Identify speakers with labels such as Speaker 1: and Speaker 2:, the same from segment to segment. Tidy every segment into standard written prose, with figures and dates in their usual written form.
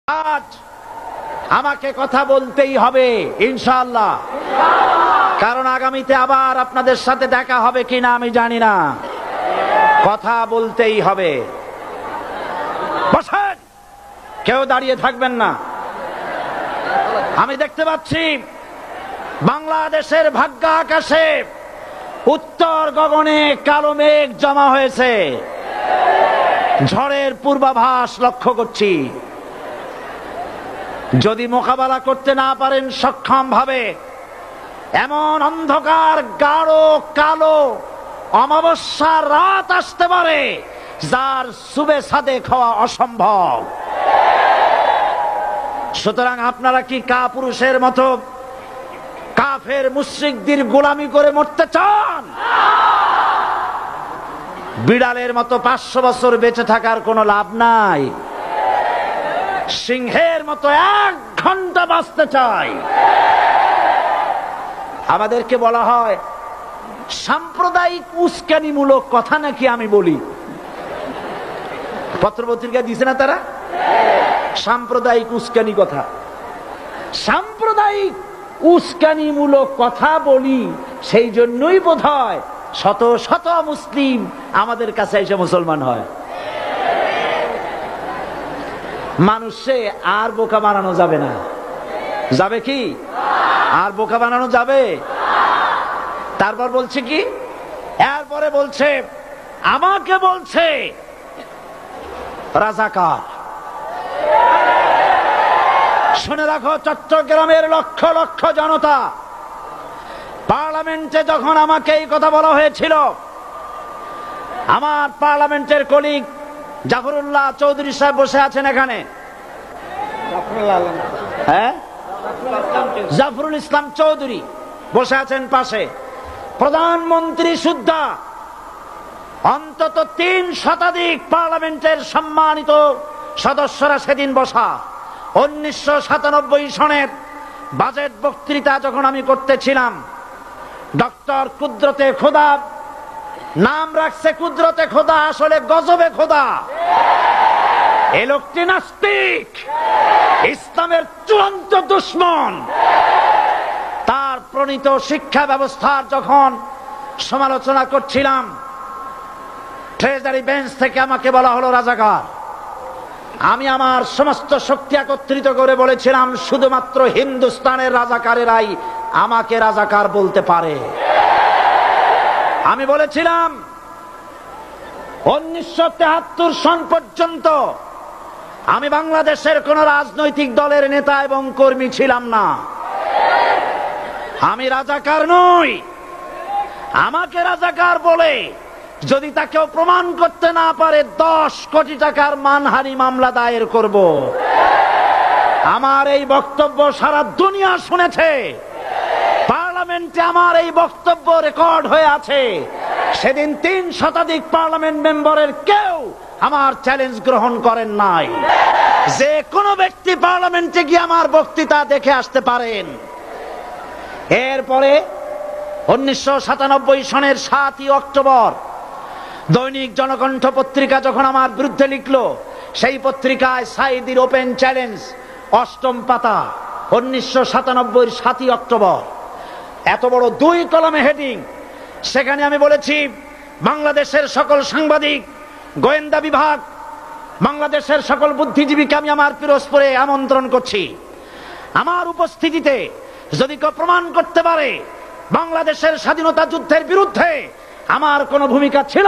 Speaker 1: আজ আমাকে কথা বলতেই হবে ইনশাআল্লাহ, কারণ আগামীতে আবার আপনাদের সাথে দেখা হবে কিনা আমি জানি না। কথা বলতেই হবে। বসেন, কেউ দাঁড়িয়ে থাকবেন না। আমি দেখতে পাচ্ছি বাংলাদেশের ভাগ্য আকাশে উত্তর গগনে কালো মেঘ জমা হয়েছে, ঝড়ের পূর্বাভাস লক্ষ্য করছি। যদি মোকাবেলা করতে না পারেন সক্ষম ভাবে, এমন অন্ধকার গাঢ় কালো অমাবস্যার রাত আসতে পারে যার সুবে সাদে খাওয়া অসম্ভব। সুতরাং আপনারা কি কাপুরুষের মতো কাফের মুশরিকদের গোলামি করে মরতে চান? বিড়ালের মতো 500 বছর বেঁচে থাকার কোনো লাভ নাই। সিংহের মতো 1 ঘন্টা বাঁচতে চাই। আমাদেরকে বলা হয় সাম্প্রদায়িক উস্কানিমূলক কথা নাকি আমি বলি। পত্রপত্রিকা দিছে না তারা? সাম্প্রদায়িক উস্কানি কথা, সাম্প্রদায়িক উস্কানিমূলক কথা বলি। সেই জন্যই বোধহয় শত শত মুসলিম আমাদের কাছে এসে মুসলমান হয়। মানুষে আর বোকা বানানো যাবে না। যাবে কি? আর বোকা বানানো যাবে? তারপর বলছে কি, এরপরে বলছে আমাকে বলছে রাজাকার। শুনে রাখো চট্টগ্রামের লক্ষ লক্ষ জনতা, পার্লামেন্টে যখন আমাকে এই কথা বলা হয়েছিল, আমার পার্লামেন্টের কলিগ জাফরুল্লাহ চৌধুরী সাহেব বসে আছেন এখানে। হ্যাঁ, জাফরুল ইসলাম চৌধুরী বসে আছেন পাশে। প্রধানমন্ত্রী সুদ্ধা, অন্তত 3 শতাধিক পার্লামেন্টের সম্মানিত সদস্যরা সেদিন বসা। 1997 সনের বাজেট বক্তৃতা যখন আমি করতেছিলাম, ডক্টর কুদরতে খোদা, নাম রাখছে কুদরতে খোদা, আসলে গজবে খোদা। এই লোকটি নাস্তিক, ইসলামের চূড়ান্ত দুশমন। তার প্রণীত শিক্ষা ব্যবস্থার যখন সমালোচনা করছিলাম, ট্রেজারি বেঞ্চ থেকে আমাকে বলা হলো রাজাকার। আমি আমার সমস্ত শক্তি একত্রিত করে বলেছিলাম শুধুমাত্র হিন্দুস্তানের রাজাকারেরাই আমাকে রাজাকার বলতে পারে। আমি বলেছিলাম 1973 সন পর্যন্ত আমি বাংলাদেশের কোন রাজনৈতিক দলের নেতা এবং কর্মী ছিলাম না। আমি রাজাকার নই। আমাকে রাজাকার বলে যদি তাকেও প্রমাণ করতে না পারে 10 কোটি টাকার মানহানি মামলা দায়ের করব। আমার এই বক্তব্য সারা দুনিয়া শুনেছে। পার্লামেন্টে আমার এই বক্তব্য রেকর্ড হয়ে আছে। সেদিন 3 শতাধিক পার্লামেন্ট মেম্বারের কেউ আমার চ্যালেঞ্জ গ্রহণ করেন নাই। যে কোনো ব্যক্তি পার্লামেন্টে গিয়ে আমার বক্তৃতা দেখে আসতে পারেন। এরপরে 1997 সনের 7ই অক্টোবর দৈনিক জনকণ্ঠ পত্রিকা যখন আমার বিরুদ্ধে লিখলো, সেই পত্রিকায় সাইদির ওপেন চ্যালেঞ্জ 8ম পাতা, 1997 7ই অক্টোবর, এত বড় 2 কলমে হেডিং। সেখানে আমি বলেছি বাংলাদেশের সকল সাংবাদিক, গোয়েন্দা বিভাগ, বাংলাদেশের সকল বুদ্ধিজীবীকে আমি আমার পিরোজপুরে আমন্ত্রণ করছি। আমার উপস্থিতিতে যদি কেউ প্রমাণ করতে পারে বাংলাদেশের স্বাধীনতা যুদ্ধের বিরুদ্ধে আমার কোনো ভূমিকা ছিল,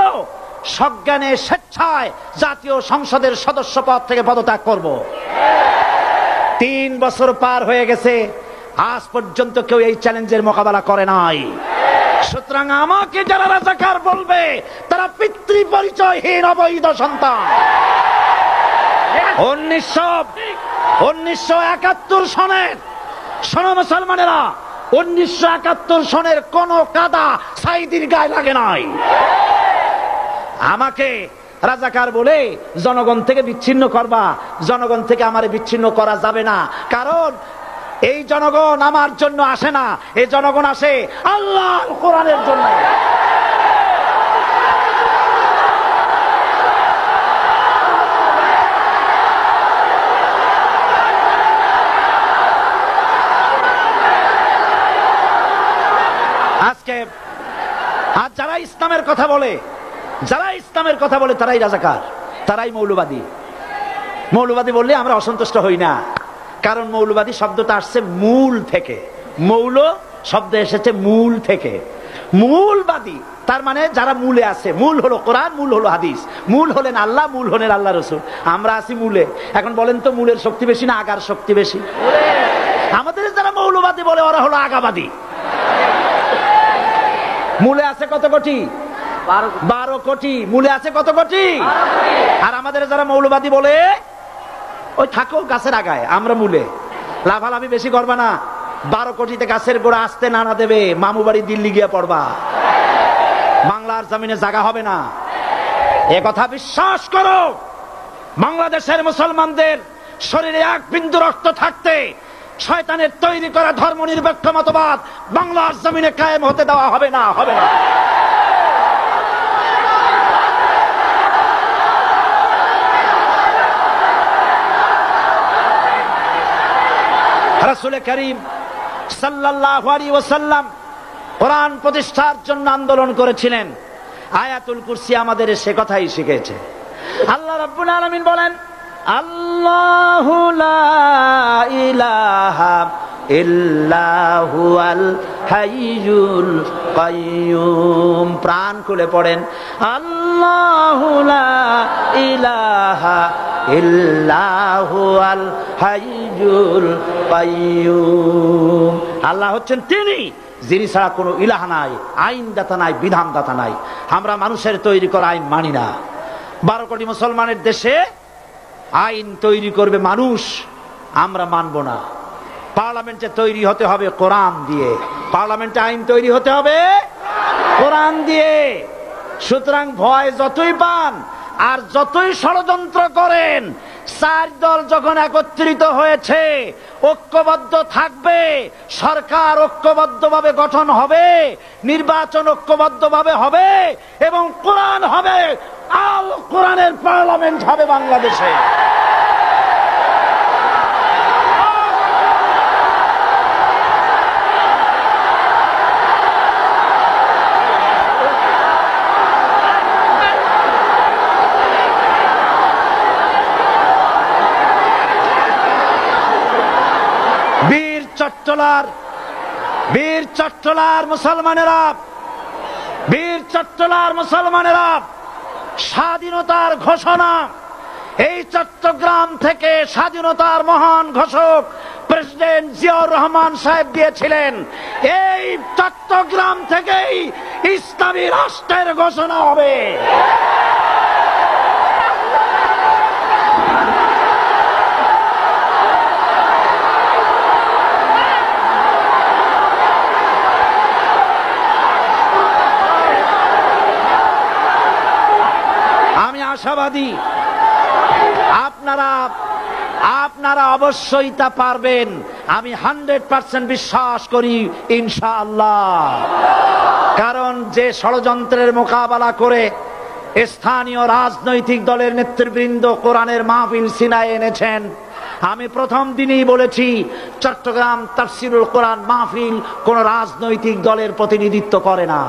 Speaker 1: সজ্ঞানে স্বেচ্ছায় জাতীয় সংসদের সদস্য পদ থেকে পদত্যাগ করব। 3 বছর পার হয়ে গেছে, আজ পর্যন্ত কেউ এই চ্যালেঞ্জের মোকাবেলা করে নাই। সুতরাং আমাকে যারা রাজাকার বলবে তারা পিতৃ পরিচয়হীন অবৈধ সন্তান। 1971 সনের, শোনো মুসলমানেরা, 1971 সনের কোন কাদা সাইদির গায়ে লাগে নাই। আমাকে রাজাকার বলে জনগণ থেকে বিচ্ছিন্ন করবা, জনগণ থেকে আমারে বিচ্ছিন্ন করা যাবে না। কারণ এই জনগণ আমার জন্য আসে না, এই জনগণ আসে আল্লাহর কোরআনের জন্য। ইসলামের কথা বলে, যারা ইসলামের কথা বলে তারাই রাজাকার, তারাই মৌলবাদী। মৌলবাদী বললে আমরা অসন্তুষ্ট হই না, কারণ মৌলবাদী শব্দটা আসছে মূল থেকে। মৌল শব্দ এসেছে মূল থেকে। মূলবাদী তার মানে যারা মূলে আছে। মূল হলো কোরআন, মূল হলো হাদিস, মূল হলেন আল্লাহ, মূল হলেন আল্লাহ রসুল। আমরা আছি মূলে। এখন বলেন তো মূলের শক্তি বেশি না আগার শক্তি বেশি? আমাদের যারা মৌলবাদী বলে ওরা হলো আগাবাদী। মূলে আছে কত কোটি? 12 কোটি। মূলে আছে কত কোটি? আর আমাদের যারা মৌলবাদী বলে ওই থাকো গাছের আগায়, আমরা মূলে। লাভালাভি বেশি করবা না, 12 কোটিতে গাছের গোড়া আসতে নানা দেবে, মামু বাড়ি দিল্লি গিয়ে পড়বা, বাংলার জমিনে জায়গা হবে না। এ কথা বিশ্বাস করো। বাংলাদেশের মুসলমানদের শরীরে এক বিন্দু রক্ত থাকতে শয়তানের তৈরি করা ধর্ম নিরপেক্ষ মতবাদ বাংলার জমিনে কায়েম হতে দেওয়া হবে না, হবে না। রাসূল করিম সাল্লাল্লাহু আলাইহি ওয়াসাল্লাম কোরআন প্রতিষ্ঠার জন্য আন্দোলন করেছিলেন। আয়াতুল কুরসি আমাদের সে কথাই শিখেছে। আল্লাহ রাব্বুল আলামিন বলেন, আল্লাহু লা ইলাহা ইল্লা হুয়াল হাইয়ুল কাইয়্যুম। প্রাণ খুলে পড়েন, আল্লাহু লা ইলাহা ইল্লা হুয়াল হাইয়ুল কাইয়্যুম। আল্লাহ হচ্ছেন তিনি যিনি ছাড়া কোনো ইলাহ নাই, আইনদাতা নাই, বিধানদাতা নাই। আমরা মানুষের তৈরি করা আইন মানি না। 12 কোটি মুসলমানের দেশে আইন তৈরি করবে মানুষ, আমরা মানব না। পার্লামেন্টে তৈরি হতে হবে কোরআন দিয়ে, পার্লামেন্টে আইন তৈরি হতে হবে কোরআন দিয়ে। সুতরাং ভয় যতই পান আর যতই ষড়যন্ত্র করেন, 4 দল যখন একত্রিত হয়েছে, ঐক্যবদ্ধ থাকবে, সরকার ঐক্যবদ্ধভাবে গঠন হবে, নির্বাচন ঐক্যবদ্ধভাবে হবে এবং কোরআন হবে, আল কোরআনের পার্লামেন্ট হবে বাংলাদেশে। বীর চট্টলার মুসলমানেরা, বীর চট্টলার মুসলমানেরা স্বাধীনতার ঘোষণা এই চট্টগ্রাম থেকে স্বাধীনতার মহান ঘোষক প্রেসিডেন্ট জিয়াউর রহমান সাহেব দিয়েছিলেন। এই চট্টগ্রাম থেকেই ইসলামী রাষ্ট্রের ঘোষণা হবে। আশাবাদী আপনারা অবশ্যই তা পারবেন। আমি 100% বিশ্বাস করি ইনশাআল্লাহ। কারণ যে ষড়যন্ত্রের মোকাবেলা করে স্থানীয় রাজনৈতিক দলের নেতৃবৃন্দ কোরআনের মাহফিল সিনায় এনেছেন, আমি প্রথম দিনই বলেছি চট্টগ্রাম তাফসিরুল কোরআন মাহফিল কোন রাজনৈতিক দলের প্রতিনিধিত্ব করে না।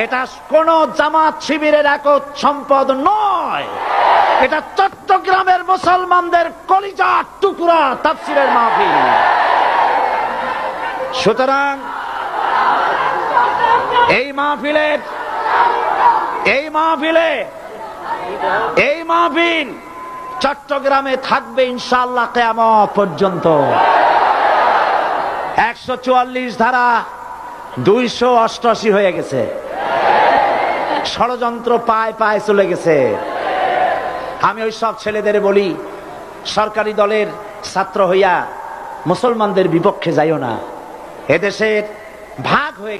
Speaker 1: এটা কোন জামাত শিবিরের একক সম্পদ নয়, এটা চট্টগ্রামের মুসলমানদের কলিজার টুকরা তাফসিরের মাহফিল। সুতরাং এই মাহফিল চট্টগ্রামে থাকবে ইনশাআল্লাহ কিয়ামত পর্যন্ত। 144 ধারা 288 হয়ে গেছে, ষড়যন্ত্র পায় পায় চলে গেছে। আমি ওই সব ছেলেদের বলি, সরকারি দলের ছাত্র হইয়া মুসলমানদের বিপক্ষে যাইও না। এদেশের ভাগ হয়ে